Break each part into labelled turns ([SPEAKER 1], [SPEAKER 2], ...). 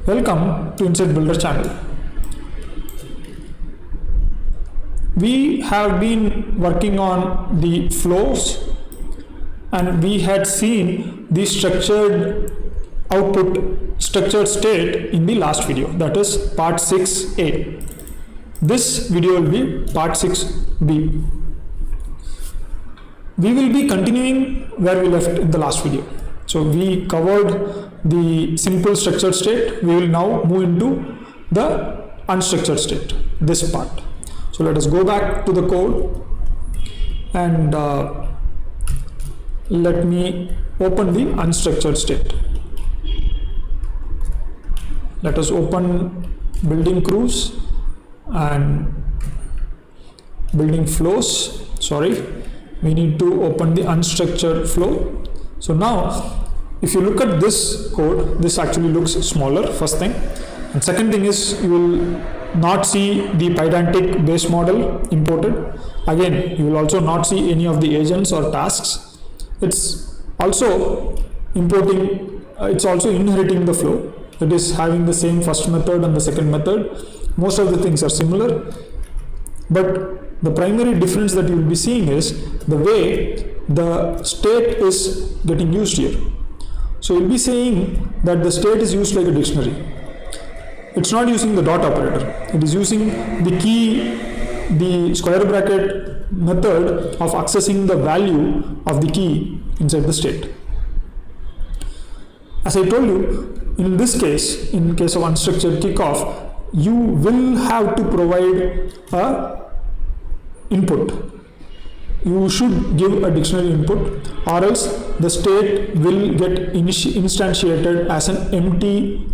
[SPEAKER 1] Welcome to Inside Builder channel. We have been working on the flows and we had seen the structured state in the last video, that is part 6a. This video will be part 6b. We will be continuing where we left in the last video. So we covered the simple structured state. We will now move into the unstructured state, this part. So let us go back to the code and let me open the unstructured state. Let us open building crews and building flows. Sorry, we need to open the unstructured flow. So now if you look at this code, this actually looks smaller, first thing. And second thing is, you will not see the Pydantic base model imported. Again, you will also not see any of the agents or tasks. It's also importing, it's also inheriting the flow. It is having the same first method and the second method. Most of the things are similar, but the primary difference that you will be seeing is the way the state is getting used here. So you'll be saying that the state is used like a dictionary. It's not using the dot operator. It is using the key, the square bracket method of accessing the value of the key inside the state. As I told you, in this case, in case of unstructured kickoff, you will have to provide a input. You should give a dictionary input, or else the state will get instantiated as an empty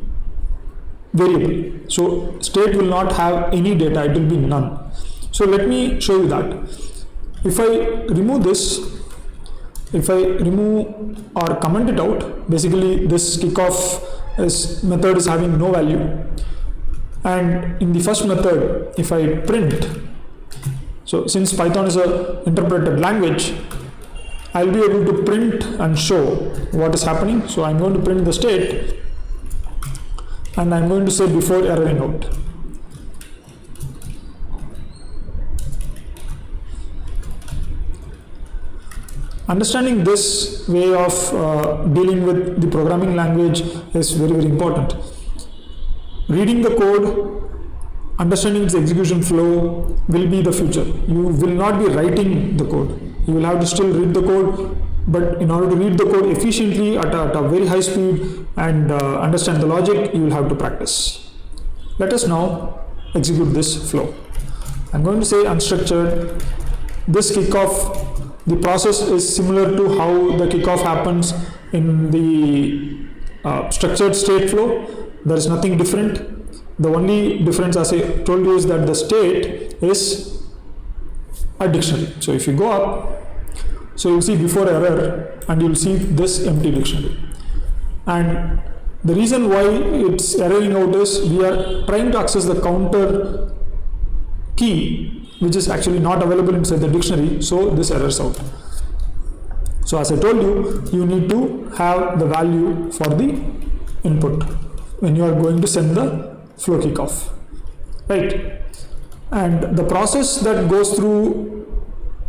[SPEAKER 1] variable. So state will not have any data, it will be none. So let me show you that. If I remove this, if I remove or comment it out, basically this kickoff method is having no value. And in the first method, if I print, so since Python is a interpreted language, I'll be able to print and show what is happening. So I'm going to print the state and I'm going to say before erroring out. Understanding this way of dealing with the programming language is very, very important. Reading the code, understanding its execution flow will be the future. You will not be writing the code. You will have to still read the code, but in order to read the code efficiently at a very high speed and understand the logic, you will have to practice. Let us now execute this flow. I'm going to say unstructured. This kickoff, the process is similar to how the kickoff happens in the structured state flow. There is nothing different. The only difference, as I told you, is that the state is a dictionary. So if you go up, so you'll see before error and you'll see this empty dictionary. And the reason why it's erroring out is we are trying to access the counter key, which is actually not available inside the dictionary, so this errors out. So as I told you, you need to have the value for the input when you are going to send the flow kickoff, right? And the process that goes through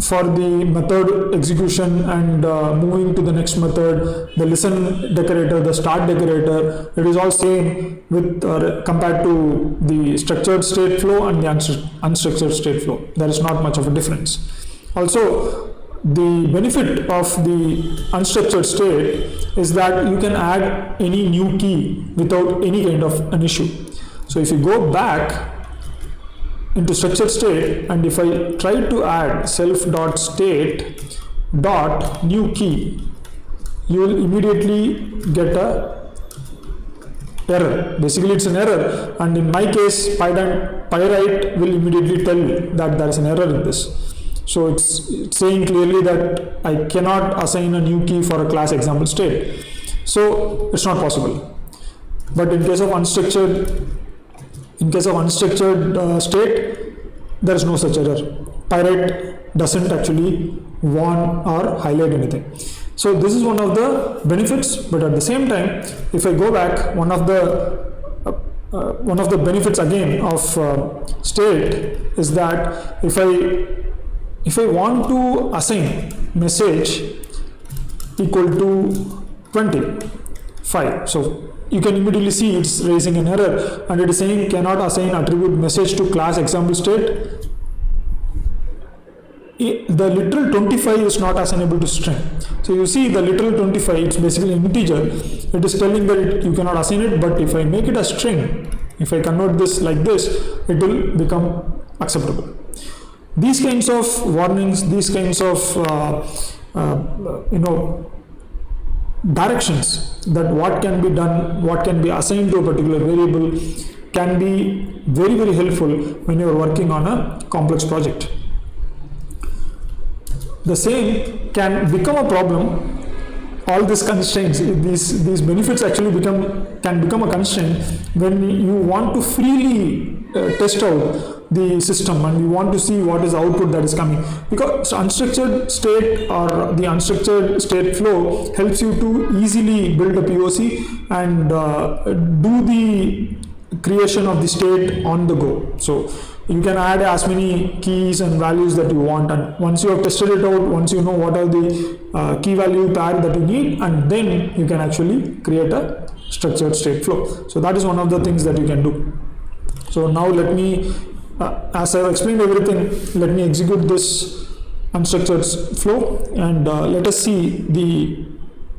[SPEAKER 1] for the method execution and moving to the next method, the listen decorator, the start decorator, it is all same with compared to the structured state flow and the unstructured state flow. There is not much of a difference. Also, the benefit of the unstructured state is that you can add any new key without any kind of an issue. So if you go back into structured state and if I try to add self.state dot new key, you will immediately get a error. Basically it's an error, and in my case Pyrite will immediately tell me that there is an error in this. So it's saying clearly that I cannot assign a new key for a class example state. So it's not possible. But in case of unstructured state, there is no such error. Pyrite doesn't actually warn or highlight anything. So this is one of the benefits, but at the same time, if I go back, one of the one of the benefits again of state is that if I want to assign message equal to 25, so you can immediately see it's raising an error, and it is saying cannot assign attribute message to class example state. The literal 25 is not assignable to string. So you see the literal 25, it's basically an integer. It is telling that you cannot assign it, but if I make it a string, if I convert this like this, it will become acceptable. These kinds of warnings, these kinds of directions that what can be done, what can be assigned to a particular variable can be very, very helpful when you are working on a complex project. The same can become a problem. All these constraints, these benefits actually can become a constraint when you want to freely test out the system and you want to see what is the output that is coming, because unstructured state or the unstructured state flow helps you to easily build a POC and do the creation of the state on the go. So you can add as many keys and values that you want, and once you have tested it out, once you know what are the key value pair that you need, and then you can actually create a structured state flow. So that is one of the things that you can do. So now let me, as I have explained everything, let me execute this unstructured flow and let us see the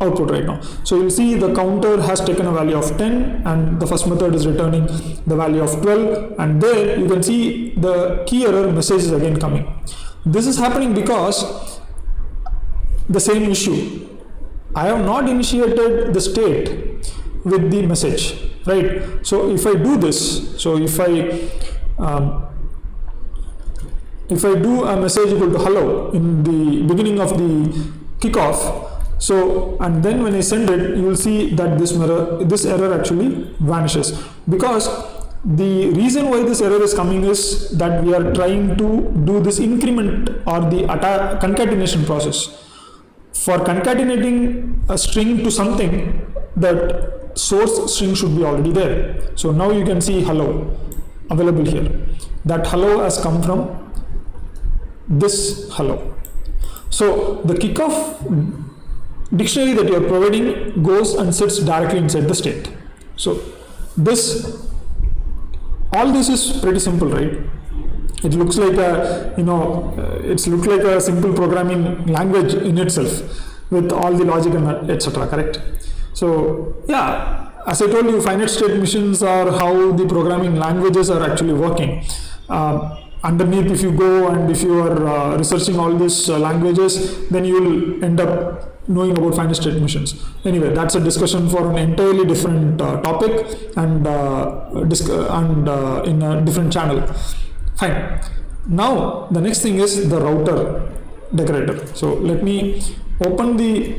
[SPEAKER 1] output right now. So you'll see the counter has taken a value of 10 and the first method is returning the value of 12, and there you can see the key error message is again coming. This is happening because the same issue. I have not initiated the state with the message, right? So if I do this, so if I do a message equal to hello in the beginning of the kickoff, so and then when I send it, you will see that this error actually vanishes, because the reason why this error is coming is that we are trying to do this increment or the concatenation process. For concatenating a string to something, that source string should be already there. So now you can see hello available here. That hello has come from this hello. So the kickoff dictionary that you are providing goes and sits directly inside the state. So all this is pretty simple, right? It looks like a simple programming language in itself with all the logic and etc. Correct? So yeah, as I told you, finite state machines are how the programming languages are actually working. Underneath, if you go and if you are researching all these languages, then you will end up knowing about finite state machines. Anyway, that's a discussion for an entirely different topic and in a different channel. Fine. Now the next thing is the router decorator. So let me open the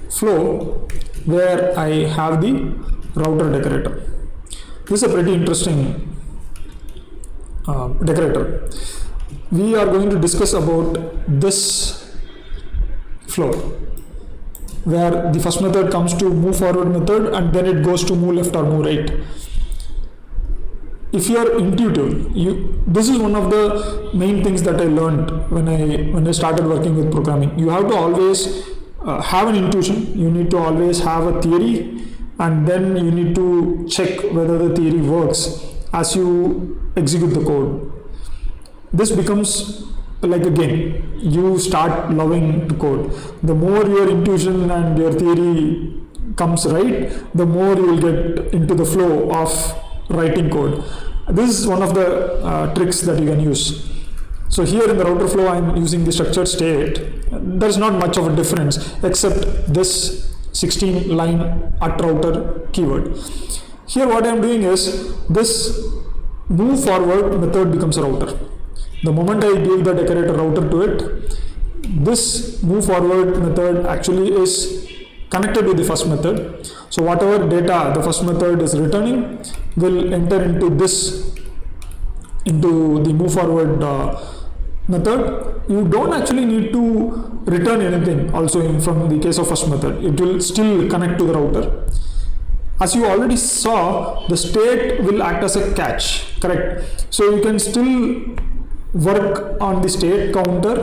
[SPEAKER 1] flow where I have the router decorator. This is a pretty interesting decorator. We are going to discuss about this flow where the first method comes to move forward method and then it goes to move left or move right. If you are intuitive, this is one of the main things that I learned when I started working with programming. You have to always have an intuition. You need to always have a theory, and then you need to check whether the theory works as you execute the code. This becomes like a game. You start loving to code. The more your intuition and your theory comes right, the more you will get into the flow of writing code. This is one of the tricks that you can use. So here in the router flow, I am using the structured state. There is not much of a difference except this 16 line @router keyword. Here what I am doing is this move forward method becomes a router. The moment I give the decorator router to it, this move forward method actually is connected with the first method. So whatever data the first method is returning will enter into the move forward method. You don't actually need to return anything also from the case of first method. It will still connect to the router. as you already saw, the state will act as a catch, correct? So you can still work on the state counter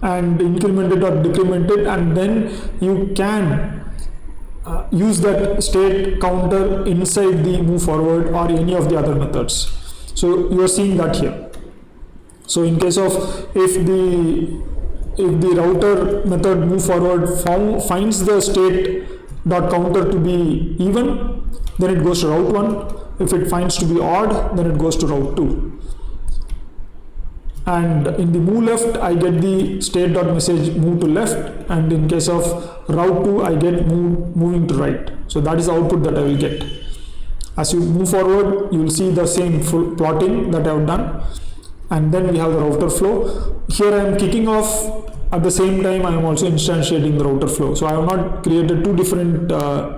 [SPEAKER 1] and increment it or decrement it, and then you can use that state counter inside the move forward or any of the other methods. So you are seeing that here. So in case of if the router method move forward finds the state dot counter to be even, then it goes to route 1. If it finds to be odd, then it goes to route 2. And in the move left, I get the state dot message move to left, and in case of route 2, I get moving to right. So that is the output that I will get. As you move forward, you will see the same full plotting that I have done. And then we have the router flow. Here I am kicking off, at the same time I am also instantiating the router flow. So I have not created two different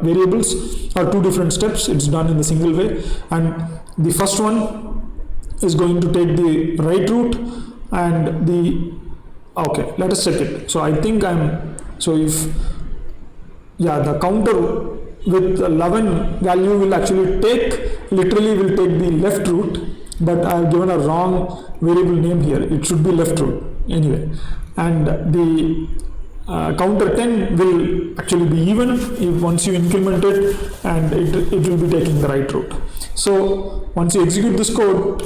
[SPEAKER 1] variables or two different steps. It's done in the single way. And the first one is going to take the right route, and okay, let us check it. So I think the counter with 11 value will actually literally will take the left route, but I have given a wrong variable name here. It should be left route anyway. And the counter 10 will actually be even once you increment it, and it will be taking the right route. So once you execute this code,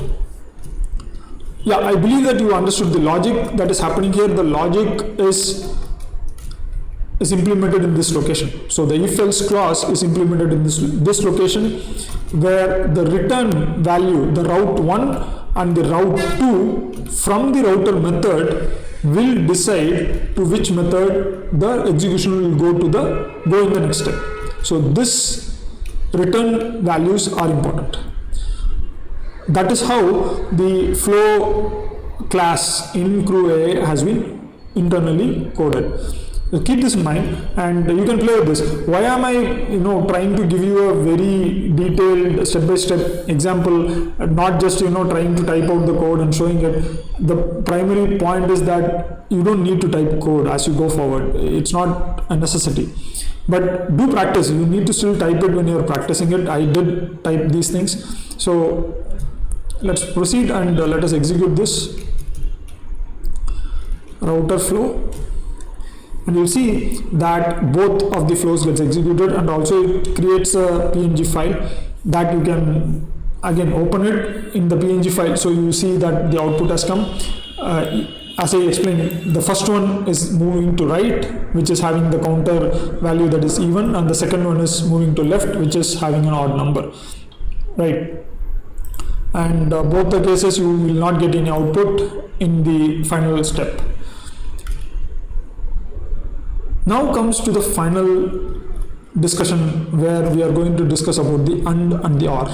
[SPEAKER 1] I believe that you understood the logic that is happening here. The logic is implemented in this location. So the if else clause is implemented in this location, where the return value, the route 1 and the route 2 from the router method will decide to which method the execution will go in the next step. So this return values are important. That is how the flow class in CrewAI has been internally coded. So keep this in mind, and you can play with this. Why am I trying to give you a very detailed step-by-step example, not just trying to type out the code and showing it? The primary point is that you don't need to type code as you go forward. It's not a necessity, but do practice. You need to still type it when you're practicing it. I did type these things. So let's proceed and let us execute this router flow. And you'll see that both of the flows gets executed, and also it creates a PNG file that you can again open it in the PNG file. So you see that the output has come. As I explained, the first one is moving to right, which is having the counter value that is even, and the second one is moving to left, which is having an odd number, right? And both the cases you will not get any output in the final step. Now comes to the final discussion, where we are going to discuss about the and the or.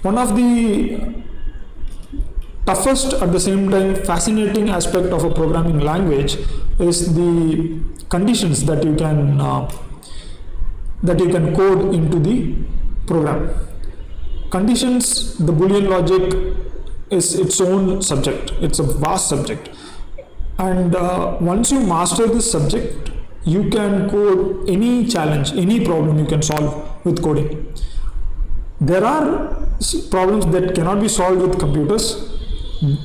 [SPEAKER 1] One of the toughest, at the same time fascinating aspect of a programming language is the conditions that you can code into the program. Conditions, the Boolean logic, is its own subject. It's a vast subject. And once you master this subject, you can code any challenge, any problem you can solve with coding. There are problems that cannot be solved with computers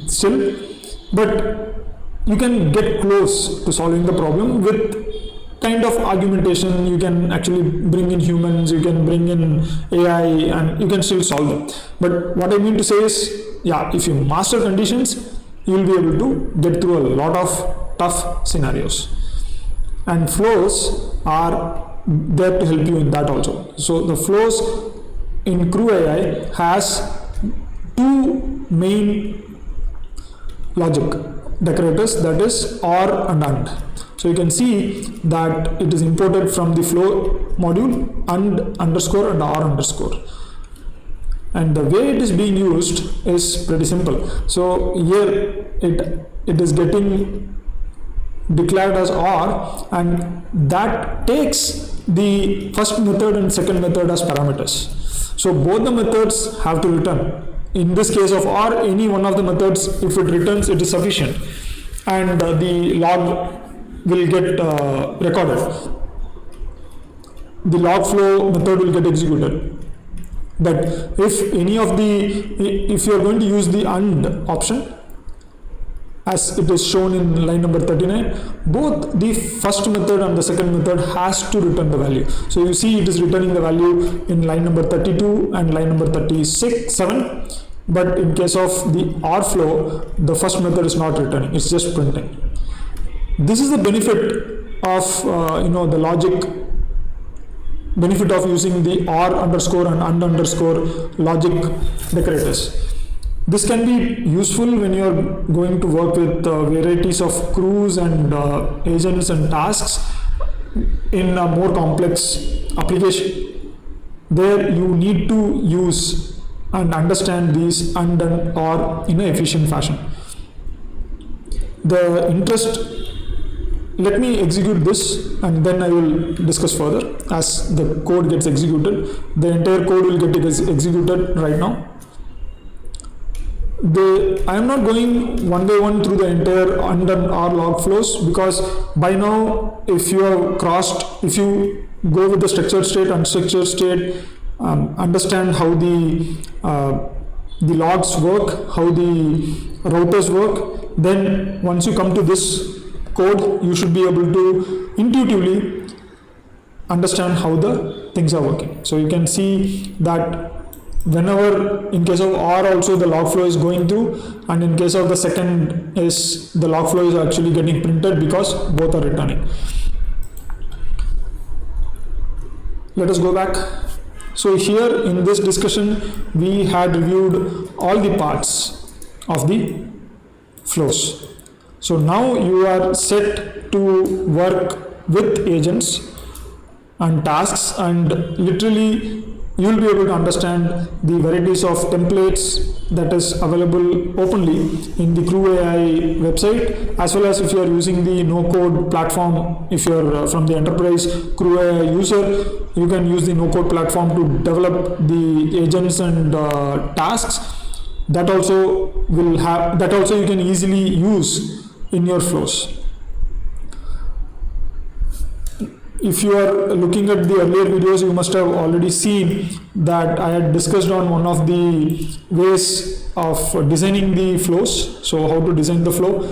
[SPEAKER 1] still, but you can get close to solving the problem with kind of argumentation. You can actually bring in humans, you can bring in AI, and you can still solve them. But what I mean to say is, if you master conditions, you will be able to get through a lot of tough scenarios. And flows are there to help you in that also. So the flows in CrewAI has two main logic decorators, that is or and. So you can see that it is imported from the flow module underscore and or underscore. And the way it is being used is pretty simple. So here it is getting declared as or, and that takes the first method and second method as parameters. So both the methods have to return. In this case of or, any one of the methods, if it returns, it is sufficient, and the log will get recorded. the log flow method will get executed. But if you are going to use the AND option, as it is shown in line number 39, both the first method and the second method has to return the value. So you see it is returning the value in line number 32 and line number 7, but in case of the OR flow, the first method is not returning, it's just printing. This is the benefit of the logic benefit of using the OR underscore and AND underscore logic decorators. This can be useful when you are going to work with varieties of crews and agents and tasks in a more complex application. There you need to use and understand these AND and OR in an efficient fashion. Let me execute this and then I will discuss further. As the code gets executed, the entire code will get executed right now. I am not going one by one through the entire AND and OR log flows, because by now if you go with the structured state, unstructured state, understand how the logs work, how the routers work, then once you come to this code, you should be able to intuitively understand how the things are working. So you can see that whenever, in case of OR also, the log flow is going through, and in case of the second is the log flow is actually getting printed because both are returning. Let us go back. So here in this discussion, we had reviewed all the parts of the flows. So now you are set to work with agents and tasks, and literally you will be able to understand the varieties of templates that is available openly in the CrewAI website, as well as if you are using the no-code platform. If you are from the enterprise CrewAI user, you can use the no-code platform to develop the agents and tasks. That also you can easily use in your flows. If you are looking at the earlier videos, you must have already seen that I had discussed on one of the ways of designing the flows. So how to design the flow.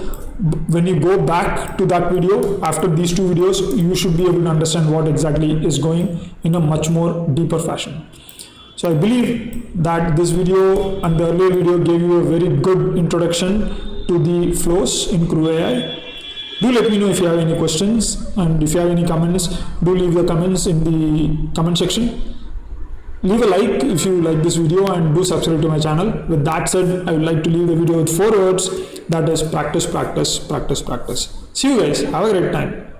[SPEAKER 1] When you go back to that video, after these two videos, you should be able to understand what exactly is going in a much more deeper fashion. So I believe that this video and the earlier video gave you a very good introduction to the flows in CrewAI. Do let me know if you have any questions, and if you have any comments, do leave the comments in the comment section. Leave a like if you like this video, and do subscribe to my channel. With that said, I would like to leave the video with 4 words, that is practice, practice, practice, practice. See you guys, have a great time.